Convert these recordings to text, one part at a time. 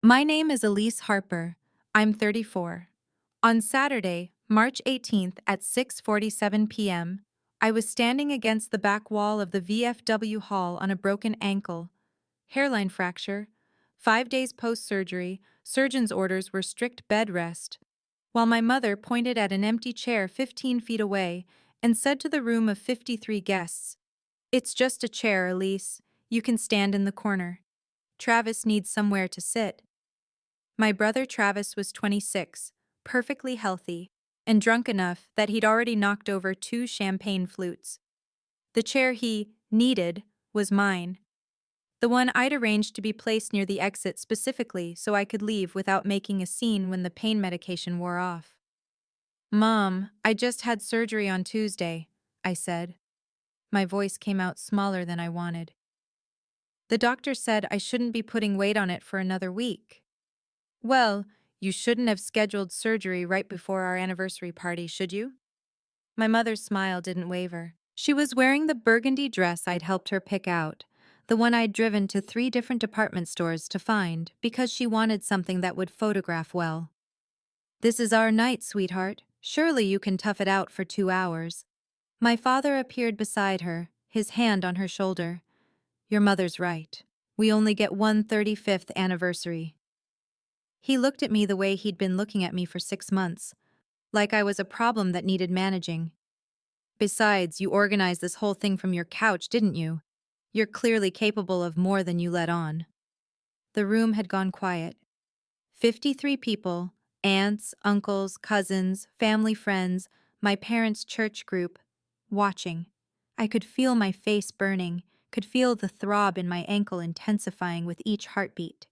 My name is Elise Harper. I'm 34. On Saturday, March 18th at 6:47 p.m., I was standing against the back wall of the VFW hall on a broken ankle, hairline fracture, 5 days post-surgery. Surgeon's orders were strict bed rest, while my mother pointed at an empty chair 15 feet away and said to the room of 53 guests, "It's just a chair, Elise. You can stand in the corner. Travis needs somewhere to sit." My brother Travis was 26, perfectly healthy, and drunk enough that he'd already knocked over 2 champagne flutes. The chair he needed was mine, the one I'd arranged to be placed near the exit specifically so I could leave without making a scene when the pain medication wore off. "Mom, I just had surgery on Tuesday," I said. My voice came out smaller than I wanted. "The doctor said I shouldn't be putting weight on it for another week." "Well, you shouldn't have scheduled surgery right before our anniversary party, should you?" My mother's smile didn't waver. She was wearing the burgundy dress I'd helped her pick out, the one I'd driven to 3 different department stores to find because she wanted something that would photograph well. "This is our night, sweetheart. Surely you can tough it out for 2 hours." My father appeared beside her, his hand on her shoulder. "Your mother's right. We only get one 35th anniversary." He looked at me the way he'd been looking at me for 6 months, like I was a problem that needed managing. "Besides, you organized this whole thing from your couch, didn't you? You're clearly capable of more than you let on." The room had gone quiet. 53 people, aunts, uncles, cousins, family friends, my parents' church group, watching. I could feel my face burning, could feel the throb in my ankle intensifying with each heartbeat.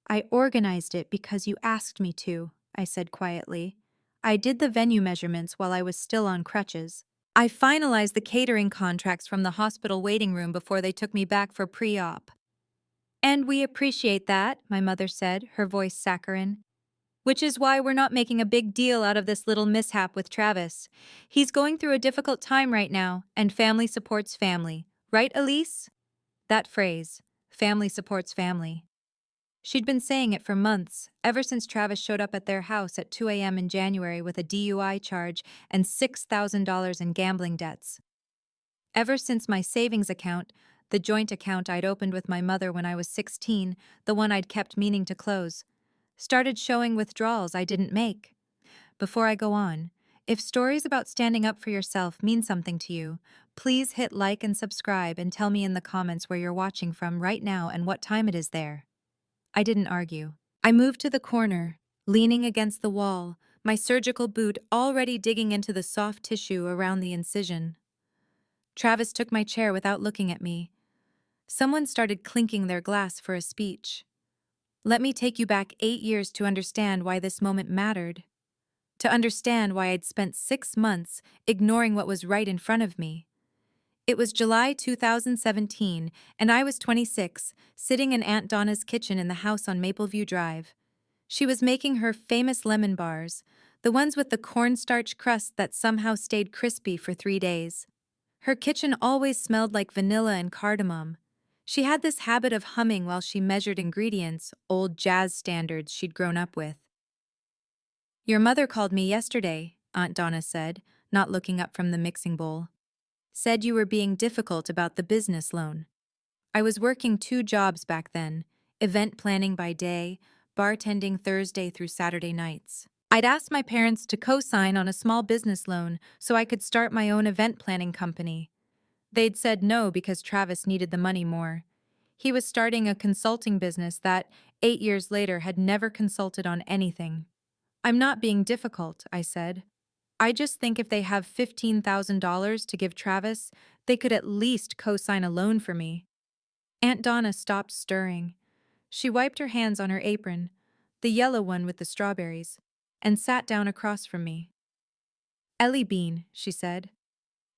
"I organized it because you asked me to," I said quietly. "I did the venue measurements while I was still on crutches. I finalized the catering contracts from the hospital waiting room before they took me back for pre-op." "And we appreciate that," my mother said, her voice saccharine. "Which is why we're not making a big deal out of this little mishap with Travis. He's going through a difficult time right now, and family supports family. Right, Elise?" That phrase, family supports family. She'd been saying it for months, ever since Travis showed up at their house at 2 a.m. in January with a DUI charge and $6,000 in gambling debts. Ever since my savings account, the joint account I'd opened with my mother when I was 16, the one I'd kept meaning to close, started showing withdrawals I didn't make. Before I go on, if stories about standing up for yourself mean something to you, please hit like and subscribe and tell me in the comments where you're watching from right now and what time it is there. I didn't argue. I moved to the corner, leaning against the wall, my surgical boot already digging into the soft tissue around the incision. Travis took my chair without looking at me. Someone started clinking their glass for a speech. Let me take you back 8 years to understand why this moment mattered. To understand why I'd spent 6 months ignoring what was right in front of me. It was July 2017, and I was 26, sitting in Aunt Donna's kitchen in the house on Mapleview Drive. She was making her famous lemon bars, the ones with the cornstarch crust that somehow stayed crispy for 3 days. Her kitchen always smelled like vanilla and cardamom. She had this habit of humming while she measured ingredients, old jazz standards she'd grown up with. "Your mother called me yesterday," Aunt Donna said, not looking up from the mixing bowl. "Said you were being difficult about the business loan." I was working 2 jobs back then, event planning by day, bartending Thursday through Saturday nights. I'd asked my parents to co-sign on a small business loan so I could start my own event planning company. They'd said no because Travis needed the money more. He was starting a consulting business that, 8 years later, had never consulted on anything. "I'm not being difficult," I said. "I just think if they have $15,000 to give Travis, they could at least co-sign a loan for me." Aunt Donna stopped stirring. She wiped her hands on her apron, the yellow one with the strawberries, and sat down across from me. "Ellie Bean," she said.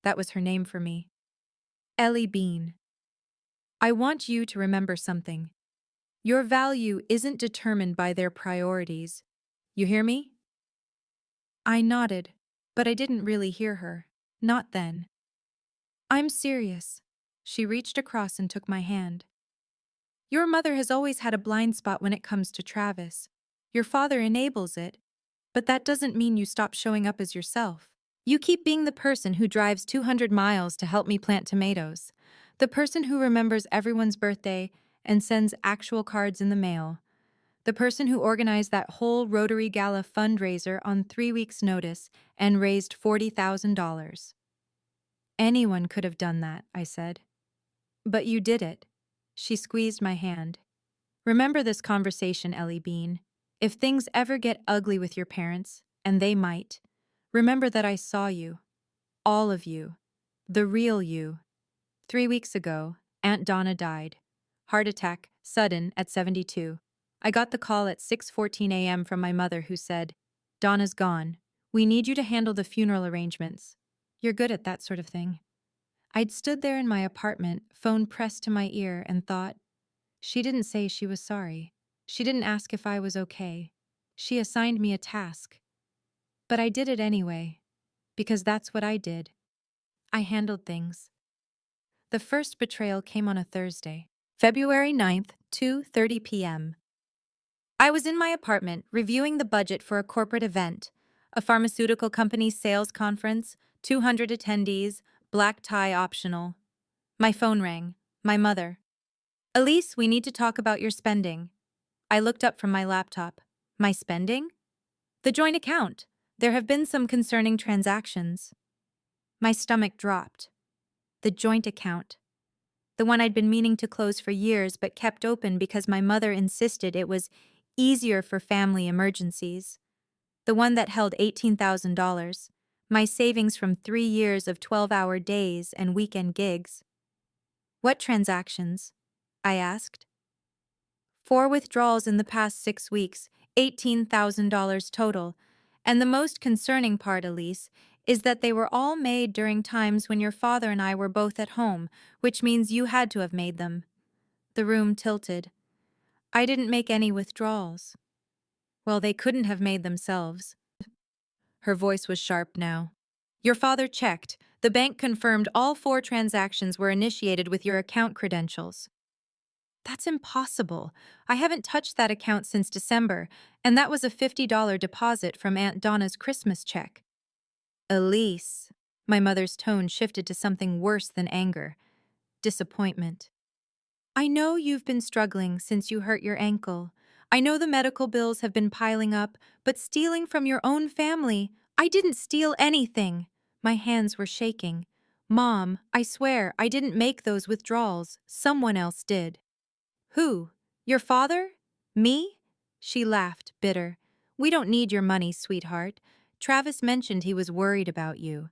That was her name for me. Ellie Bean. "I want you to remember something. Your value isn't determined by their priorities. You hear me?" I nodded, but I didn't really hear her. Not then. "I'm serious." She reached across and took my hand. Your mother has always had a blind spot when it comes to Travis. Your father enables it, but that doesn't mean you stop showing up as yourself. You keep being the person who drives 200 miles to help me plant tomatoes, the person who remembers everyone's birthday and sends actual cards in the mail, the person who organized that whole Rotary Gala fundraiser on 3 weeks' notice and raised $40,000. Anyone could have done that, I said. But you did it. She squeezed my hand. Remember this conversation, Ellie Bean. If things ever get ugly with your parents, and they might, remember that I saw you. All of you. The real you. 3 weeks ago, Aunt Donna died. Heart attack, sudden, at 72. I got the call at 6:14 a.m. from my mother who said, "Donna's gone. We need you to handle the funeral arrangements. You're good at that sort of thing." I'd stood there in my apartment, phone pressed to my ear, and thought, she didn't say she was sorry. She didn't ask if I was okay. She assigned me a task. But I did it anyway, because that's what I did. I handled things. The first betrayal came on a Thursday, February 9th, 2:30 p.m. I was in my apartment reviewing the budget for a corporate event, a pharmaceutical company's sales conference, 200 attendees, black tie optional. My phone rang. My mother. "Elise, we need to talk about your spending." I looked up from my laptop. My spending? The joint account. There have been some concerning transactions. My stomach dropped. The joint account. The one I'd been meaning to close for years but kept open because my mother insisted it was easier for family emergencies. The one that held $18,000. My savings from 3 years of 12-hour days and weekend gigs. "What transactions?" I asked. "4 withdrawals in the past 6 weeks, $18,000 total. And the most concerning part, Elise, is that they were all made during times when your father and I were both at home, which means you had to have made them." The room tilted. "I didn't make any withdrawals." "Well, they couldn't have made themselves." Her voice was sharp now. "Your father checked. The bank confirmed all 4 transactions were initiated with your account credentials." "That's impossible. I haven't touched that account since December, and that was a $50 deposit from Aunt Donna's Christmas check." "Elise." My mother's tone shifted to something worse than anger. Disappointment. "I know you've been struggling since you hurt your ankle. I know the medical bills have been piling up, but stealing from your own family— I didn't steal anything." My hands were shaking. "Mom, I swear I didn't make those withdrawals. Someone else did." "Who? Your father? Me?" She laughed, bitter. "We don't need your money, sweetheart. Travis mentioned he was worried about you.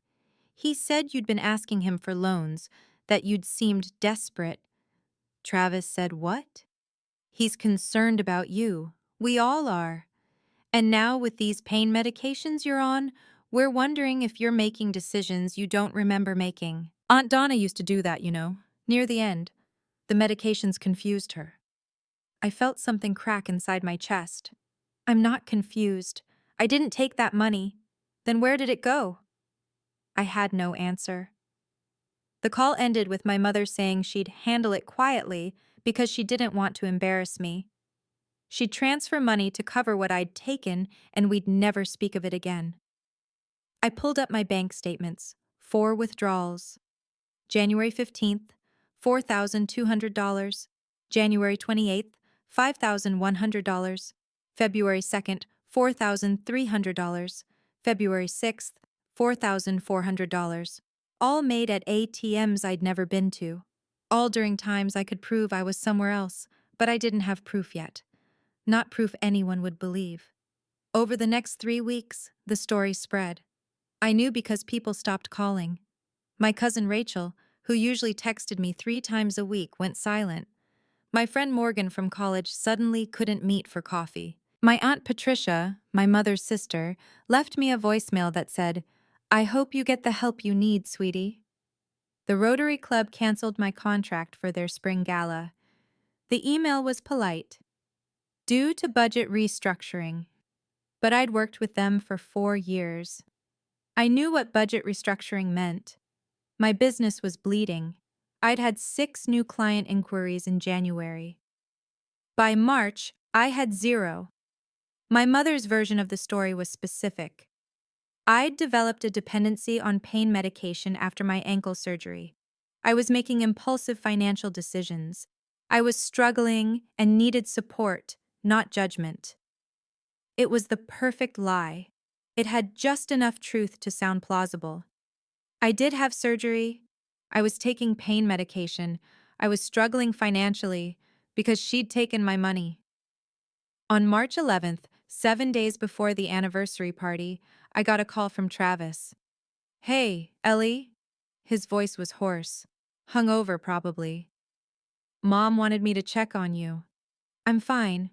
He said you'd been asking him for loans, that you'd seemed desperate." "Travis said what?" "He's concerned about you. We all are. And now with these pain medications you're on, we're wondering if you're making decisions you don't remember making." Aunt Donna used to do that, near the end. The medications confused her. I felt something crack inside my chest. "I'm not confused. I didn't take that money. Then where did it go?" I had no answer. The call ended with my mother saying she'd handle it quietly because she didn't want to embarrass me. She'd transfer money to cover what I'd taken, and we'd never speak of it again. I pulled up my bank statements. 4 withdrawals. January 15th, $4,200. January 28th, $5,100. February 2nd, $4,300. February 6th, $4,400. All made at ATMs I'd never been to. All during times I could prove I was somewhere else, but I didn't have proof yet. Not proof anyone would believe. Over the next 3 weeks, the story spread. I knew because people stopped calling. My cousin Rachel, who usually texted me 3 times a week, went silent. My friend Morgan from college suddenly couldn't meet for coffee. My Aunt Patricia, my mother's sister, left me a voicemail that said, "I hope you get the help you need, sweetie." The Rotary Club canceled my contract for their spring gala. The email was polite. Due to budget restructuring. But I'd worked with them for 4 years. I knew what budget restructuring meant. My business was bleeding. I'd had 6 new client inquiries in January. By March, I had zero. My mother's version of the story was specific. I'd developed a dependency on pain medication after my ankle surgery. I was making impulsive financial decisions. I was struggling and needed support, not judgment. It was the perfect lie. It had just enough truth to sound plausible. I did have surgery. I was taking pain medication. I was struggling financially because she'd taken my money. On March 11th, 7 days before the anniversary party, I got a call from Travis. "Hey, Ellie." His voice was hoarse. Hungover, probably. "Mom wanted me to check on you." "I'm fine."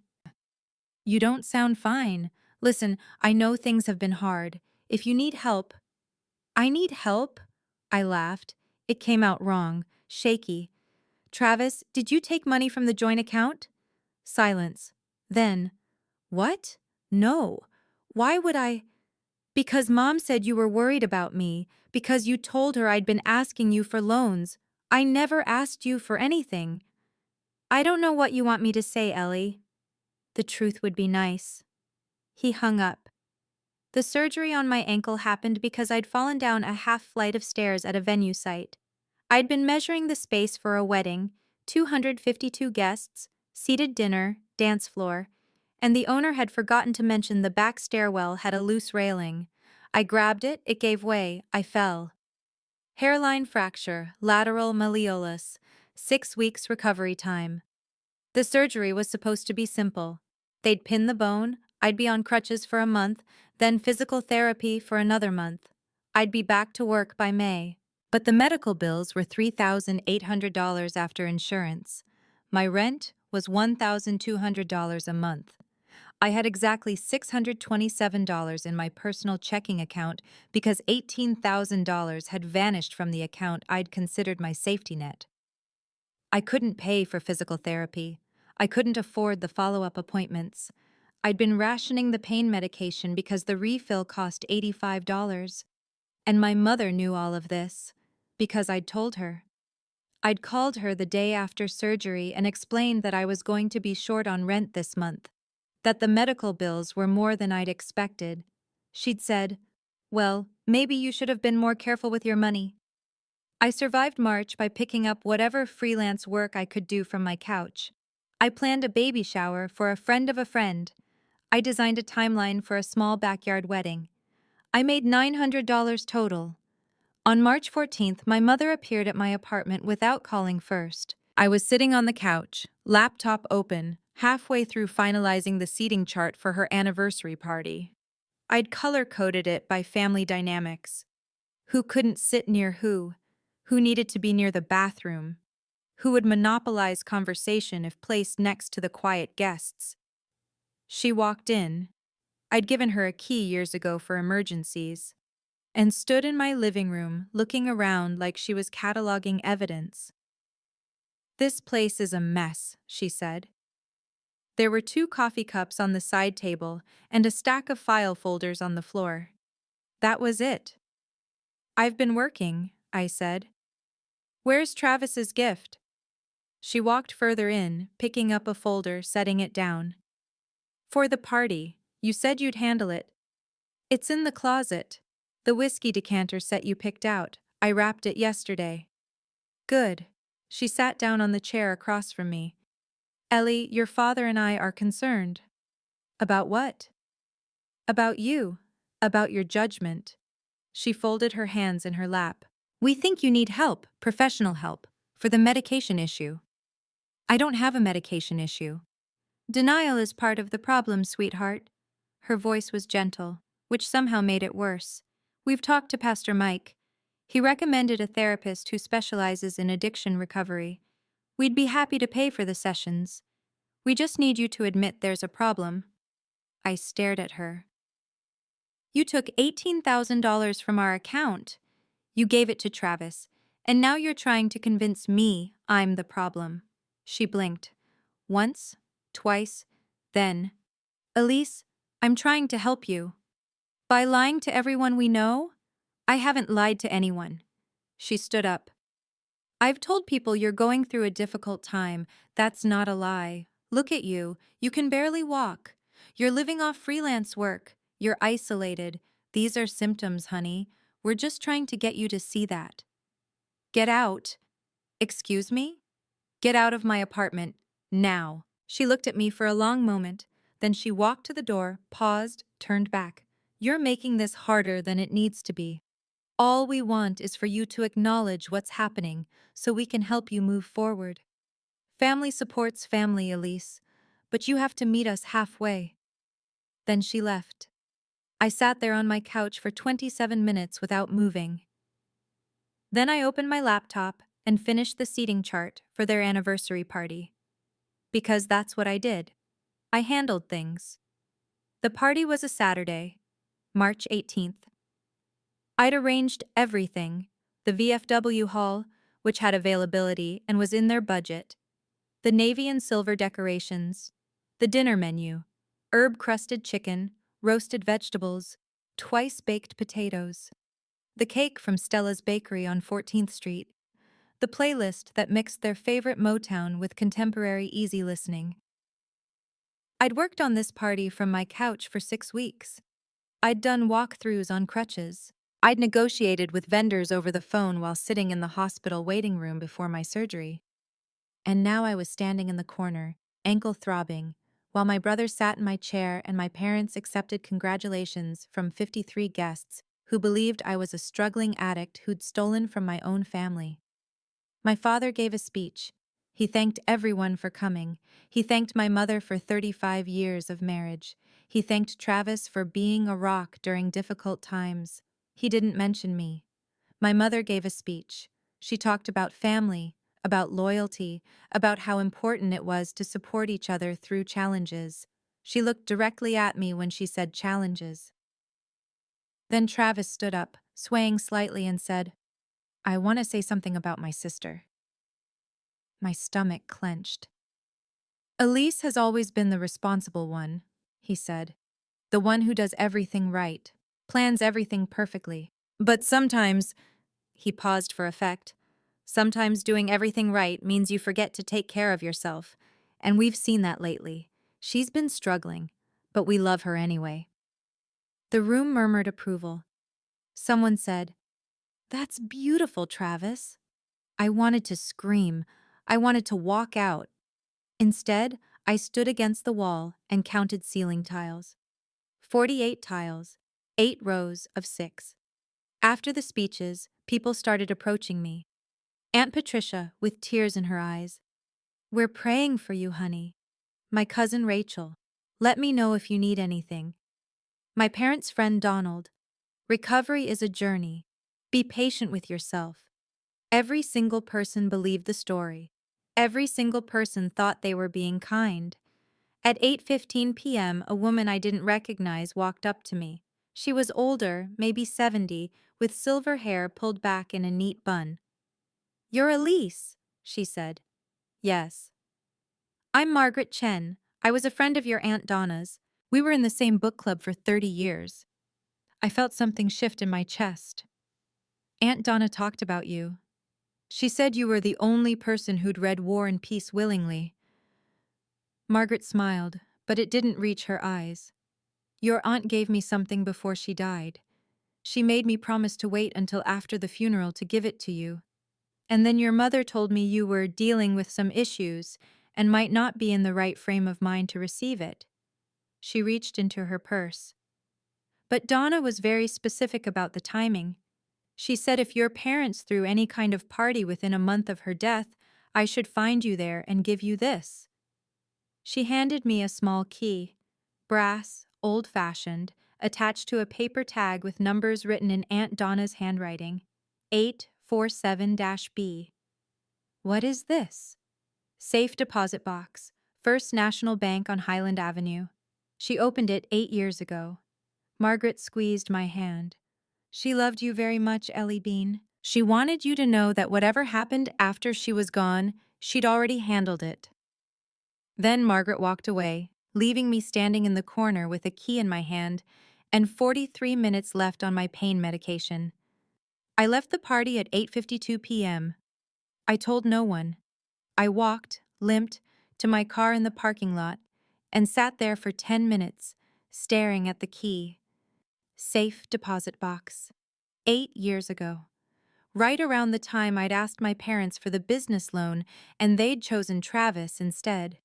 "You don't sound fine. Listen, I know things have been hard. If you need help—" "I need help?" I laughed. It came out wrong, shaky. "Travis, did you take money from the joint account?" Silence. Then, "What? No. Why would I—" "Because Mom said you were worried about me, because you told her I'd been asking you for loans. I never asked you for anything." "I don't know what you want me to say, Ellie." "The truth would be nice." He hung up. The surgery on my ankle happened because I'd fallen down a half flight of stairs at a venue site. I'd been measuring the space for a wedding, 252 guests, seated dinner, dance floor, and the owner had forgotten to mention the back stairwell had a loose railing. I grabbed it, it gave way, I fell. Hairline fracture, lateral malleolus, 6 weeks recovery time. The surgery was supposed to be simple. They'd pin the bone, I'd be on crutches for a month, then physical therapy for another month. I'd be back to work by May. But the medical bills were $3,800 after insurance. My rent was $1,200 a month. I had exactly $627 in my personal checking account because $18,000 had vanished from the account I'd considered my safety net. I couldn't pay for physical therapy. I couldn't afford the follow-up appointments. I'd been rationing the pain medication because the refill cost $85. And my mother knew all of this, because I'd told her. I'd called her the day after surgery and explained that I was going to be short on rent this month, that the medical bills were more than I'd expected. She'd said, "Well, maybe you should have been more careful with your money." I survived March by picking up whatever freelance work I could do from my couch. I planned a baby shower for a friend of a friend. I designed a timeline for a small backyard wedding. I made $900 total. On March 14th, my mother appeared at my apartment without calling first. I was sitting on the couch, laptop open, halfway through finalizing the seating chart for her anniversary party. I'd color-coded it by family dynamics. Who couldn't sit near who needed to be near the bathroom, who would monopolize conversation if placed next to the quiet guests. She walked in. I'd given her a key years ago for emergencies, and stood in my living room looking around like she was cataloging evidence. "This place is a mess," she said. There were 2 coffee cups on the side table and a stack of file folders on the floor. That was it. "I've been working," I said. "Where's Travis's gift?" She walked further in, picking up a folder, setting it down. "For the party. You said you'd handle it." "It's in the closet. The whiskey decanter set you picked out. I wrapped it yesterday." "Good." She sat down on the chair across from me. "Ellie, your father and I are concerned." "About what?" "About you. About your judgment." She folded her hands in her lap. "We think you need help, professional help, for the medication issue." "I don't have a medication issue." "Denial is part of the problem, sweetheart." Her voice was gentle, which somehow made it worse. "We've talked to Pastor Mike. He recommended a therapist who specializes in addiction recovery. We'd be happy to pay for the sessions. We just need you to admit there's a problem." I stared at her. "You took $18,000 from our account. You gave it to Travis, and now you're trying to convince me I'm the problem." She blinked. Once, twice, then, "Elise, I'm trying to help you." "By lying to everyone we know?" "I haven't lied to anyone." She stood up. "I've told people you're going through a difficult time. That's not a lie. Look at you, you can barely walk. You're living off freelance work. You're isolated. These are symptoms, honey. We're just trying to get you to see that. Get out. Excuse me? Get out of my apartment. Now. She looked at me for a long moment. Then she walked to the door, paused, turned back. You're making this harder than it needs to be. All we want is for you to acknowledge what's happening so we can help you move forward. Family supports family, Elise, but you have to meet us halfway. Then she left. I sat there on my couch for 27 minutes without moving. Then I opened my laptop and finished the seating chart for their anniversary party. Because that's what I did. I handled things. The party was a Saturday, March 18th. I'd arranged everything: the VFW hall, which had availability and was in their budget, the navy and silver decorations, the dinner menu, herb-crusted chicken, roasted vegetables, twice-baked potatoes, the cake from Stella's Bakery on 14th Street, the playlist that mixed their favorite Motown with contemporary easy listening. I'd worked on this party from my couch for 6 weeks. I'd done walkthroughs on crutches. I'd negotiated with vendors over the phone while sitting in the hospital waiting room before my surgery. And now I was standing in the corner, ankle throbbing, while my brother sat in my chair and my parents accepted congratulations from 53 guests who believed I was a struggling addict who'd stolen from my own family. My father gave a speech. He thanked everyone for coming. He thanked my mother for 35 years of marriage. He thanked Travis for being a rock during difficult times. He didn't mention me. My mother gave a speech. She talked about family, about loyalty, about how important it was to support each other through challenges. She looked directly at me when she said challenges. Then Travis stood up, swaying slightly, and said, "I want to say something about my sister." My stomach clenched. "Elise has always been the responsible one," he said. "The one who does everything right, plans everything perfectly. But sometimes," he paused for effect, "sometimes doing everything right means you forget to take care of yourself. And we've seen that lately. She's been struggling, but we love her anyway." The room murmured approval. Someone said, "That's beautiful, Travis." I wanted to scream. I wanted to walk out. Instead, I stood against the wall and counted ceiling tiles. 48 tiles, 8 rows of 6. After the speeches, people started approaching me. Aunt Patricia, with tears in her eyes. "We're praying for you, honey." My cousin Rachel. "Let me know if you need anything." My parents' friend Donald. "Recovery is a journey. Be patient with yourself." Every single person believed the story. Every single person thought they were being kind. At 8:15 p.m., a woman I didn't recognize walked up to me. She was older, maybe 70, with silver hair pulled back in a neat bun. "You're Elise," she said. "Yes." "I'm Margaret Chen. I was a friend of your Aunt Donna's. We were in the same book club for 30 years. I felt something shift in my chest. "Aunt Donna talked about you. She said you were the only person who'd read War and Peace willingly." Margaret smiled, but it didn't reach her eyes. "Your aunt gave me something before she died. She made me promise to wait until after the funeral to give it to you. And then your mother told me you were dealing with some issues and might not be in the right frame of mind to receive it." She reached into her purse. "But Donna was very specific about the timing. She said if your parents threw any kind of party within a month of her death, I should find you there and give you this." She handed me a small key, brass, old-fashioned, attached to a paper tag with numbers written in Aunt Donna's handwriting. 847-B. "What is this?" "Safe deposit box, First National Bank on Highland Avenue. She opened it 8 years ago." Margaret squeezed my hand. "She loved you very much, Ellie Bean. She wanted you to know that whatever happened after she was gone, she'd already handled it." Then Margaret walked away, leaving me standing in the corner with a key in my hand and 43 minutes left on my pain medication. I left the party at 8:52 p.m. I told no one. I walked, limped, to my car in the parking lot and sat there for 10 minutes, staring at the key. Safe deposit box. 8 years ago. Right around the time I'd asked my parents for the business loan and they'd chosen Travis instead.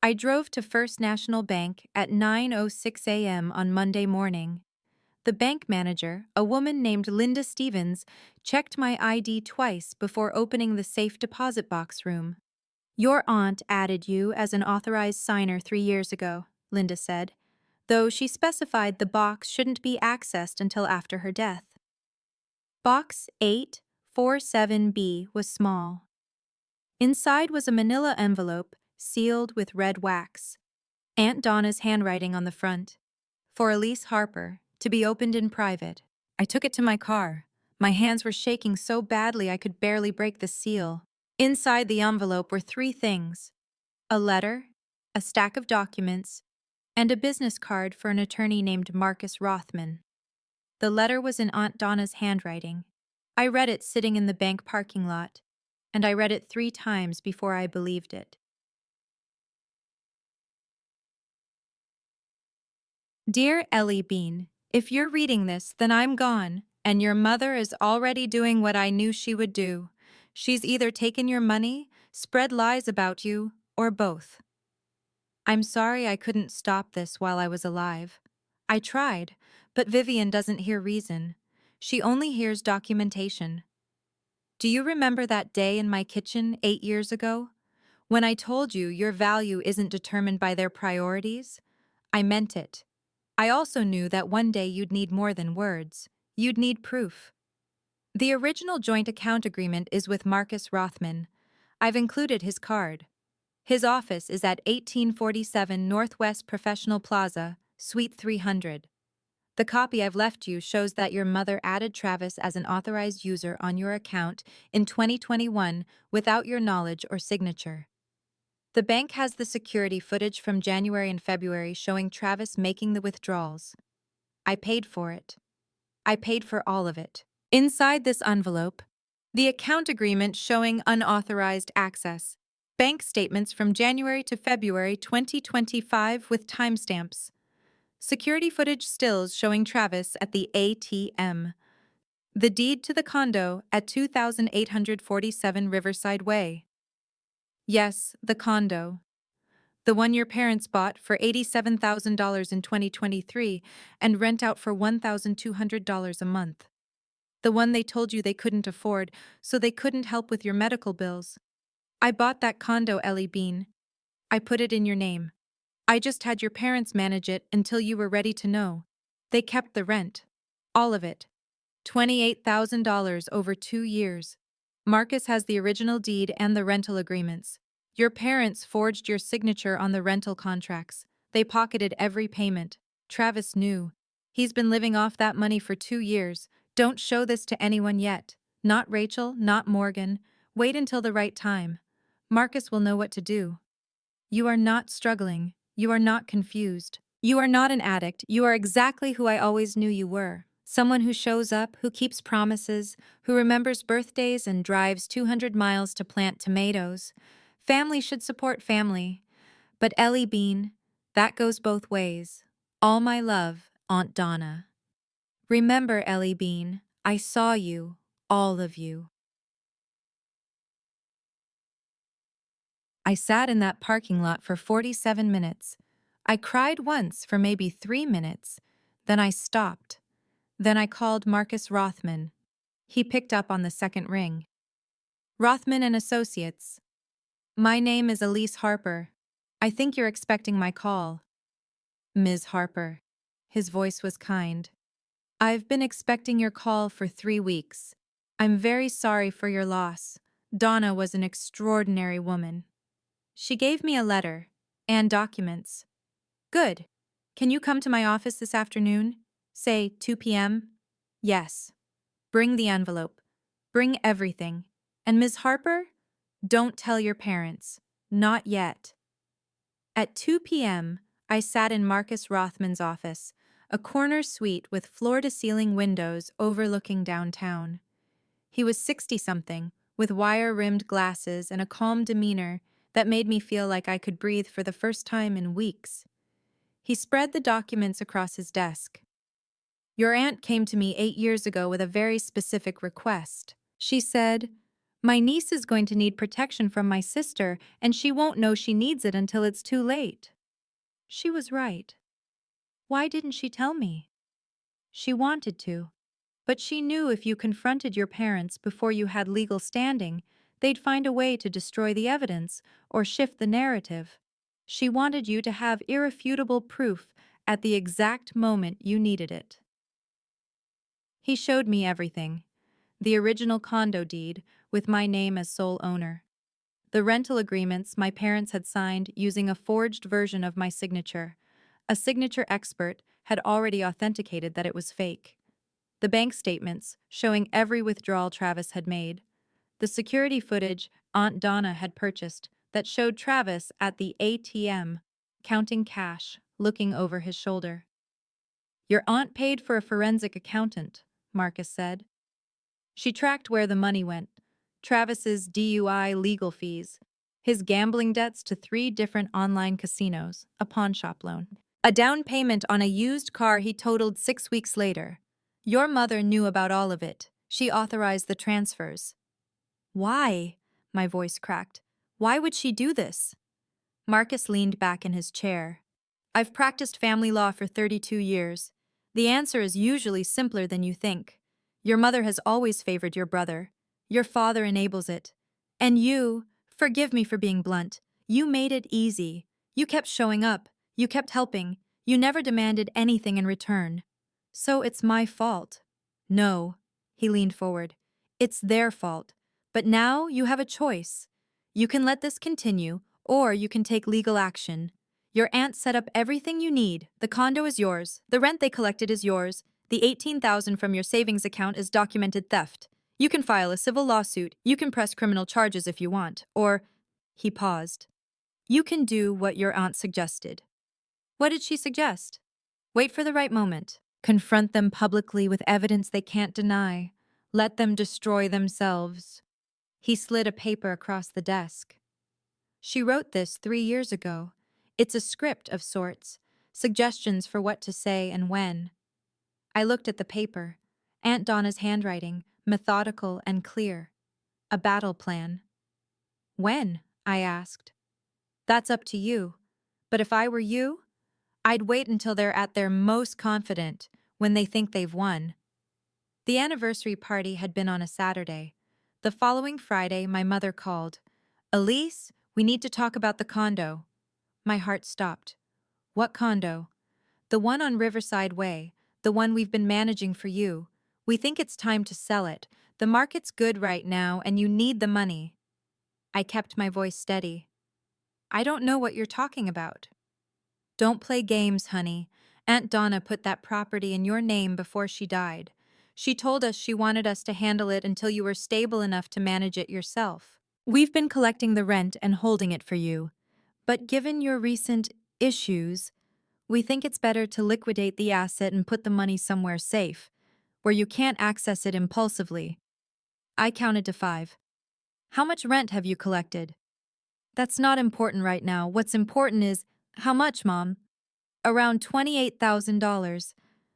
I drove to First National Bank at 9:06 a.m. on Monday morning. The bank manager, a woman named Linda Stevens, checked my ID twice before opening the safe deposit box room. Your aunt added you as an authorized signer 3 years ago, Linda said, though she specified the box shouldn't be accessed until after her death. Box 847B was small. Inside was a manila envelope sealed with red wax. Aunt Donna's handwriting on the front. For Elise Harper, to be opened in private. I took it to my car. My hands were shaking so badly I could barely break the seal. Inside the envelope were 3 things: a letter, a stack of documents, and a business card for an attorney named Marcus Rothman. The letter was in Aunt Donna's handwriting. I read it sitting in the bank parking lot, and I read it 3 times before I believed it. Dear Ellie Bean, if you're reading this, then I'm gone, and your mother is already doing what I knew she would do. She's either taken your money, spread lies about you, or both. I'm sorry I couldn't stop this while I was alive. I tried, but Vivian doesn't hear reason. She only hears documentation. Do you remember that day in my kitchen 8 years ago? When I told you your value isn't determined by their priorities? I meant it. I also knew that one day you'd need more than words. You'd need proof. The original joint account agreement is with Marcus Rothman. I've included his card. His office is at 1847 Northwest Professional Plaza, Suite 300. The copy I've left you shows that your mother added Travis as an authorized user on your account in 2021 without your knowledge or signature. The bank has the security footage from January and February showing Travis making the withdrawals. I paid for it. I paid for all of it. Inside this envelope, the account agreement showing unauthorized access, bank statements from January to February 2025 with timestamps, security footage stills showing Travis at the ATM, the deed to the condo at 2847 Riverside Way. Yes, the condo. The one your parents bought for $87,000 in 2023 and rent out for $1,200 a month. The one they told you they couldn't afford, so they couldn't help with your medical bills. I bought that condo, Ellie Bean. I put it in your name. I just had your parents manage it until you were ready to know. They kept the rent. All of it. $28,000 over 2 years. Marcus has the original deed and the rental agreements. Your parents forged your signature on the rental contracts. They pocketed every payment. Travis knew. He's been living off that money for 2 years. Don't show this to anyone yet. Not Rachel, not Morgan. Wait until the right time. Marcus will know what to do. You are not struggling. You are not confused. You are not an addict. You are exactly who I always knew you were. Someone who shows up, who keeps promises, who remembers birthdays and drives 200 miles to plant tomatoes. Family should support family. But Ellie Bean, that goes both ways. All my love, Aunt Donna. Remember, Ellie Bean, I saw you, all of you. I sat in that parking lot for 47 minutes. I cried once for maybe 3 minutes. Then I stopped. Then I called Marcus Rothman. He picked up on the second ring. Rothman and Associates. My name is Elise Harper. I think you're expecting my call. Ms. Harper. His voice was kind. I've been expecting your call for 3 weeks. I'm very sorry for your loss. Donna was an extraordinary woman. She gave me a letter and documents. Good. Can you come to my office this afternoon? Say 2 p.m.? Yes. Bring the envelope. Bring everything. And Ms. Harper, don't tell your parents. Not yet. At 2 p.m., I sat in Marcus Rothman's office, a corner suite with floor-to-ceiling windows overlooking downtown. He was 60-something, with wire-rimmed glasses and a calm demeanor that made me feel like I could breathe for the first time in weeks. He spread the documents across his desk. Your aunt came to me 8 years ago with a very specific request. She said, "My niece is going to need protection from my sister, and she won't know she needs it until it's too late." She was right. Why didn't she tell me? She wanted to. But she knew if you confronted your parents before you had legal standing, they'd find a way to destroy the evidence or shift the narrative. She wanted you to have irrefutable proof at the exact moment you needed it. He showed me everything. The original condo deed, with my name as sole owner. The rental agreements my parents had signed using a forged version of my signature. A signature expert had already authenticated that it was fake. The bank statements, showing every withdrawal Travis had made. The security footage Aunt Donna had purchased that showed Travis at the ATM, counting cash, looking over his shoulder. "Your aunt paid for a forensic accountant," Marcus said. She tracked where the money went. Travis's DUI legal fees, his gambling debts to 3 different online casinos, a pawnshop loan, a down payment on a used car he totaled 6 weeks later. Your mother knew about all of it. She authorized the transfers. Why? My voice cracked. Why would she do this? Marcus leaned back in his chair. I've practiced family law for 32 years. The answer is usually simpler than you think. Your mother has always favored your brother. Your father enables it. And you, forgive me for being blunt, you made it easy. You kept showing up. You kept helping. You never demanded anything in return. So it's my fault. No, he leaned forward. It's their fault. But now you have a choice. You can let this continue, or you can take legal action. Your aunt set up everything you need. The condo is yours. The rent they collected is yours. The $18,000 from your savings account is documented theft. You can file a civil lawsuit. You can press criminal charges if you want. Or, he paused. You can do what your aunt suggested. What did she suggest? Wait for the right moment. Confront them publicly with evidence they can't deny. Let them destroy themselves. He slid a paper across the desk. She wrote this 3 years ago. It's a script of sorts, suggestions for what to say and when. I looked at the paper. Aunt Donna's handwriting, methodical and clear. A battle plan. When? I asked. That's up to you. But if I were you, I'd wait until they're at their most confident, when they think they've won. The anniversary party had been on a Saturday. The following Friday, my mother called. "Elise, we need to talk about the condo." My heart stopped. What condo? The one on Riverside Way, the one we've been managing for you. We think it's time to sell it. The market's good right now, and you need the money. I kept my voice steady. I don't know what you're talking about. Don't play games, honey. Aunt Donna put that property in your name before she died. She told us she wanted us to handle it until you were stable enough to manage it yourself. We've been collecting the rent and holding it for you. But given your recent issues, we think it's better to liquidate the asset and put the money somewhere safe, where you can't access it impulsively. I counted to 5. How much rent have you collected? That's not important right now. What's important is, how much, Mom? Around $28,000,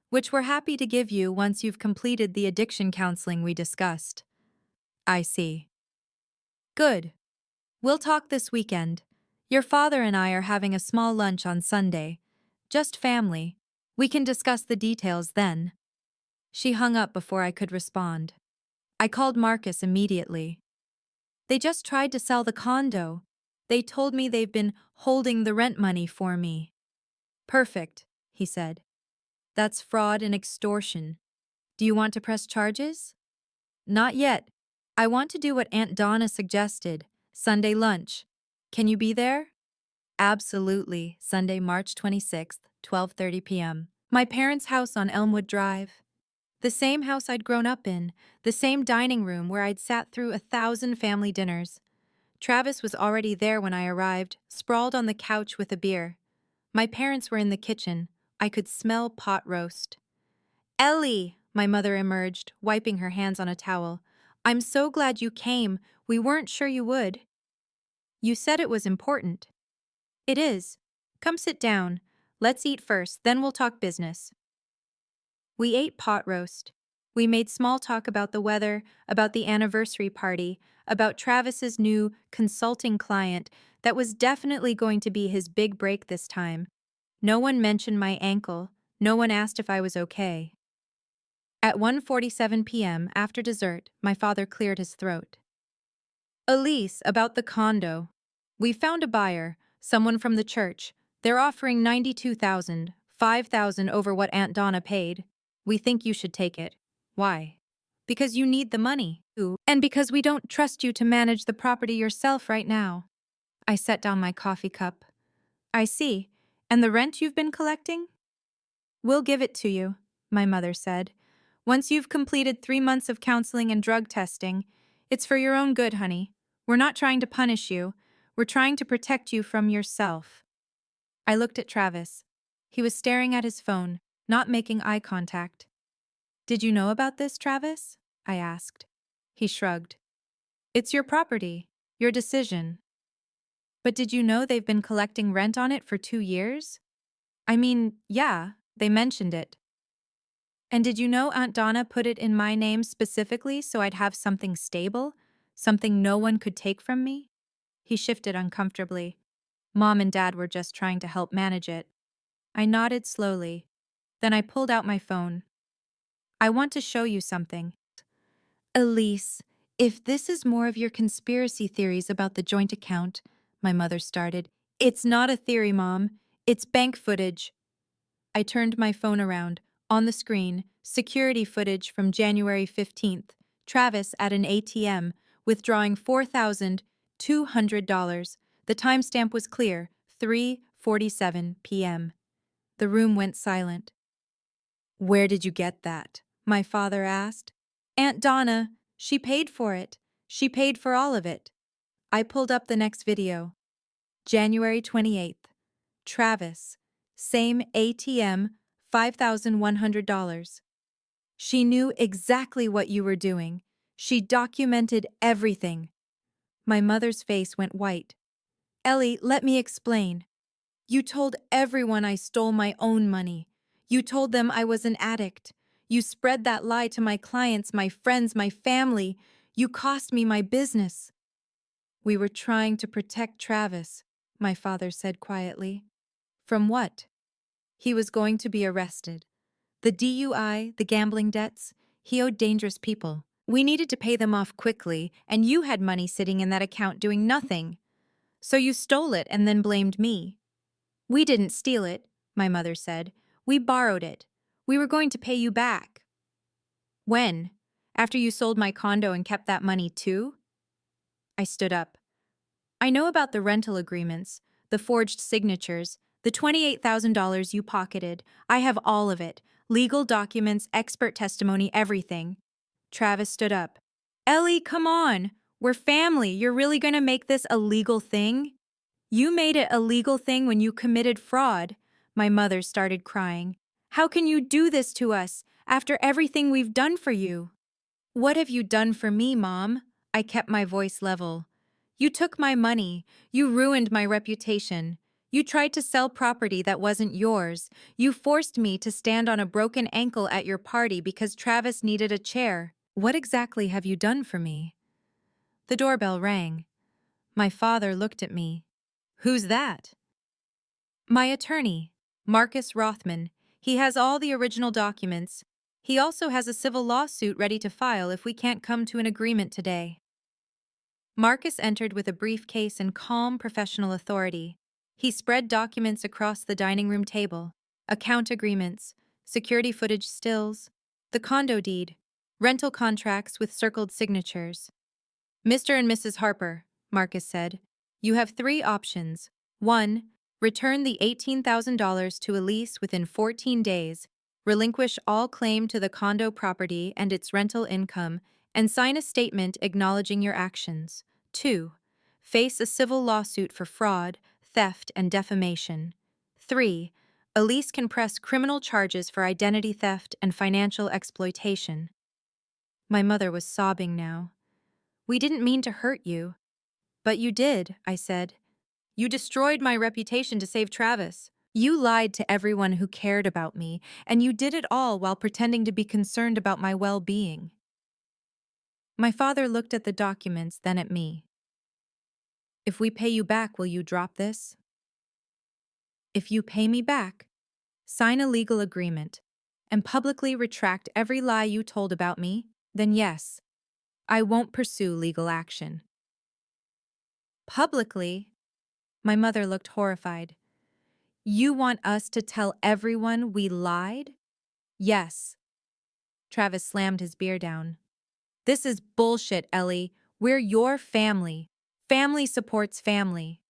which we're happy to give you once you've completed the addiction counseling we discussed. I see. Good. We'll talk this weekend. Your father and I are having a small lunch on Sunday. Just family. We can discuss the details then. She hung up before I could respond. I called Marcus immediately. They just tried to sell the condo. They told me they've been holding the rent money for me. Perfect, he said. That's fraud and extortion. Do you want to press charges? Not yet. I want to do what Aunt Donna suggested, Sunday lunch. Can you be there? Absolutely, Sunday, March 26th, 12:30 p.m. My parents' house on Elmwood Drive. The same house I'd grown up in, the same dining room where I'd sat through 1,000 family dinners. Travis was already there when I arrived, sprawled on the couch with a beer. My parents were in the kitchen. I could smell pot roast. Ellie, my mother emerged, wiping her hands on a towel. I'm so glad you came. We weren't sure you would. You said it was important. It is. Come sit down. Let's eat first, then we'll talk business. We ate pot roast. We made small talk about the weather, about the anniversary party, about Travis's new consulting client that was definitely going to be his big break this time. No one mentioned my ankle. No one asked if I was okay. At 1:47 p.m., after dessert, my father cleared his throat. Elise, about the condo. We found a buyer, someone from the church. They're offering 92,000, 5,000 over what Aunt Donna paid. We think you should take it. Why? Because you need the money. Ooh, and because we don't trust you to manage the property yourself right now. I set down my coffee cup. I see. And the rent you've been collecting? We'll give it to you, my mother said. Once you've completed 3 months of counseling and drug testing, it's for your own good, honey. We're not trying to punish you. We're trying to protect you from yourself. I looked at Travis. He was staring at his phone, not making eye contact. Did you know about this, Travis? I asked. He shrugged. It's your property, your decision. But did you know they've been collecting rent on it for 2 years? I mean, yeah, they mentioned it. And did you know Aunt Donna put it in my name specifically so I'd have something stable? Something no one could take from me? He shifted uncomfortably. Mom and Dad were just trying to help manage it. I nodded slowly. Then I pulled out my phone. I want to show you something. Elise, if this is more of your conspiracy theories about the joint account, my mother started. It's not a theory, Mom. It's bank footage. I turned my phone around. On the screen, security footage from January 15th. Travis at an ATM, withdrawing $4,200. The timestamp was clear, 3:47 p.m. The room went silent. Where did you get that? My father asked. Aunt Donna, she paid for it. She paid for all of it. I pulled up the next video. January 28th. Travis. Same ATM, $5,100. She knew exactly what you were doing. She documented everything. My mother's face went white. Ellie, let me explain. You told everyone I stole my own money. You told them I was an addict. You spread that lie to my clients, my friends, my family. You cost me my business. We were trying to protect Travis, my father said quietly. From what? He was going to be arrested. The DUI, the gambling debts, he owed dangerous people. We needed to pay them off quickly, and you had money sitting in that account doing nothing. So you stole it and then blamed me. We didn't steal it, my mother said. We borrowed it. We were going to pay you back. When? After you sold my condo and kept that money too? I stood up. I know about the rental agreements, the forged signatures, the $28,000 you pocketed. I have all of it. Legal documents, expert testimony, everything. Travis stood up. Ellie, come on. We're family. You're really going to make this a legal thing? You made it a legal thing when you committed fraud. My mother started crying. How can you do this to us after everything we've done for you? What have you done for me, Mom? I kept my voice level. You took my money. You ruined my reputation. You tried to sell property that wasn't yours. You forced me to stand on a broken ankle at your party because Travis needed a chair. What exactly have you done for me? The doorbell rang. My father looked at me. Who's that? My attorney, Marcus Rothman. He has all the original documents. He also has a civil lawsuit ready to file if we can't come to an agreement today. Marcus entered with a briefcase and calm professional authority. He spread documents across the dining room table, account agreements, security footage stills, the condo deed, rental contracts with circled signatures. Mr. and Mrs. Harper, Marcus said, you have 3 options. 1. Return the $18,000 to Elise within 14 days, relinquish all claim to the condo property and its rental income, and sign a statement acknowledging your actions. 2. Face a civil lawsuit for fraud, theft, and defamation. 3. Elise can press criminal charges for identity theft and financial exploitation. My mother was sobbing now. We didn't mean to hurt you. But you did, I said. You destroyed my reputation to save Travis. You lied to everyone who cared about me, and you did it all while pretending to be concerned about my well-being. My father looked at the documents, then at me. If we pay you back, will you drop this? If you pay me back, sign a legal agreement, and publicly retract every lie you told about me, then yes, I won't pursue legal action. Publicly? My mother looked horrified. You want us to tell everyone we lied? Yes. Travis slammed his beer down. This is bullshit, Ellie. We're your family. Family supports family.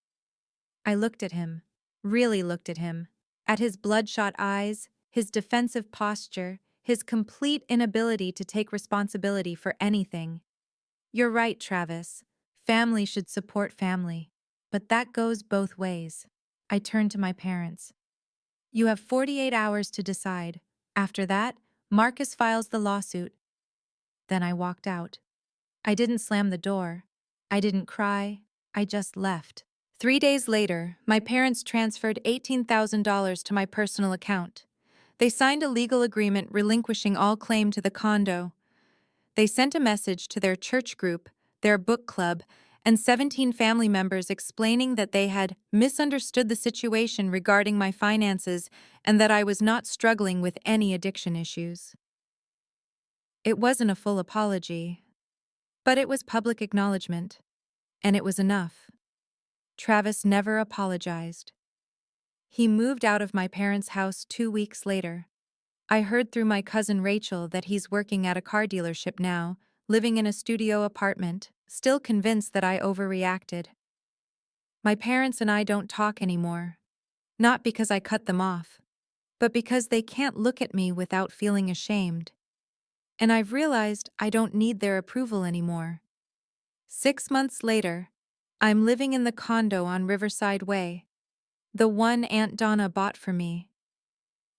I looked at him, really looked at him, at his bloodshot eyes, his defensive posture, his complete inability to take responsibility for anything. You're right, Travis. Family should support family. But that goes both ways. I turned to my parents. You have 48 hours to decide. After that, Marcus files the lawsuit. Then I walked out. I didn't slam the door. I didn't cry. I just left. 3 days later, my parents transferred $18,000 to my personal account. They signed a legal agreement relinquishing all claim to the condo. They sent a message to their church group, their book club, and 17 family members explaining that they had misunderstood the situation regarding my finances and that I was not struggling with any addiction issues. It wasn't a full apology, but it was public acknowledgement, and it was enough. Travis never apologized. He moved out of my parents' house 2 weeks later. I heard through my cousin Rachel that he's working at a car dealership now, living in a studio apartment, still convinced that I overreacted. My parents and I don't talk anymore. Not because I cut them off, but because they can't look at me without feeling ashamed. And I've realized I don't need their approval anymore. 6 months later, I'm living in the condo on Riverside Way, the one Aunt Donna bought for me.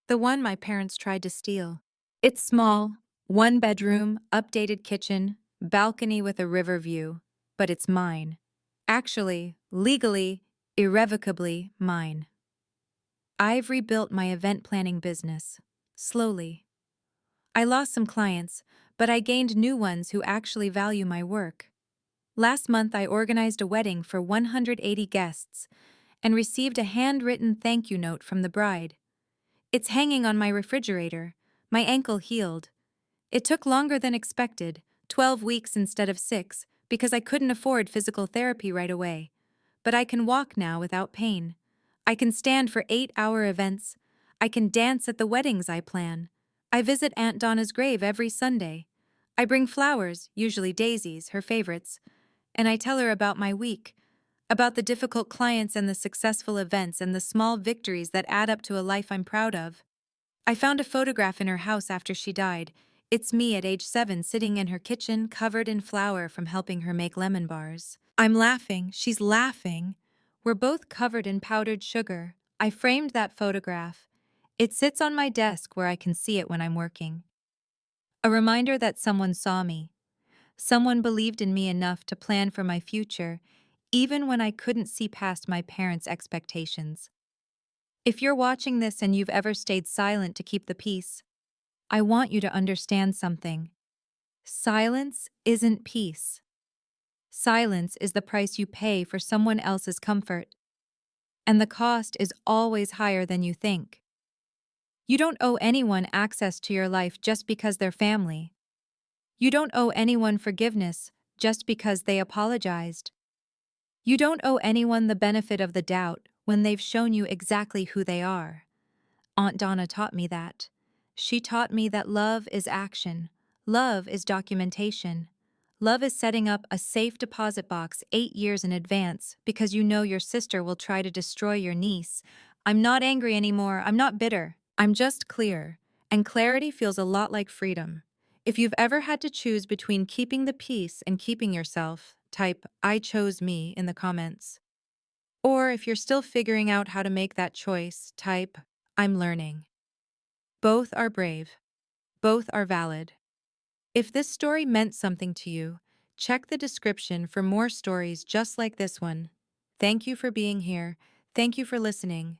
The one my parents tried to steal. It's small, 1 bedroom, updated kitchen, balcony with a river view, but it's mine. Actually, legally, irrevocably mine. I've rebuilt my event planning business, slowly. I lost some clients, but I gained new ones who actually value my work. Last month I organized a wedding for 180 guests and received a handwritten thank you note from the bride. It's hanging on my refrigerator. My ankle healed. It took longer than expected, 12 weeks instead of 6, because I couldn't afford physical therapy right away. But I can walk now without pain. I can stand for 8-hour events. I can dance at the weddings I plan. I visit Aunt Donna's grave every Sunday. I bring flowers, usually daisies, her favorites, and I tell her about my week, about the difficult clients and the successful events and the small victories that add up to a life I'm proud of. I found a photograph in her house after she died. It's me at age 7 sitting in her kitchen covered in flour from helping her make lemon bars. I'm laughing, she's laughing. We're both covered in powdered sugar. I framed that photograph. It sits on my desk where I can see it when I'm working. A reminder that someone saw me. Someone believed in me enough to plan for my future, even when I couldn't see past my parents' expectations. If you're watching this and you've ever stayed silent to keep the peace, I want you to understand something. Silence isn't peace. Silence is the price you pay for someone else's comfort. And the cost is always higher than you think. You don't owe anyone access to your life just because they're family. You don't owe anyone forgiveness just because they apologized. You don't owe anyone the benefit of the doubt when they've shown you exactly who they are. Aunt Donna taught me that. She taught me that love is action. Love is documentation. Love is setting up a safe deposit box 8 years in advance because you know your sister will try to destroy your niece. I'm not angry anymore. I'm not bitter. I'm just clear. And clarity feels a lot like freedom. If you've ever had to choose between keeping the peace and keeping yourself, type "I chose me" in the comments. Or if you're still figuring out how to make that choice, type "I'm learning." Both are brave. Both are valid. If this story meant something to you, Check the description for more stories just like this one. Thank you for being here. Thank you for listening.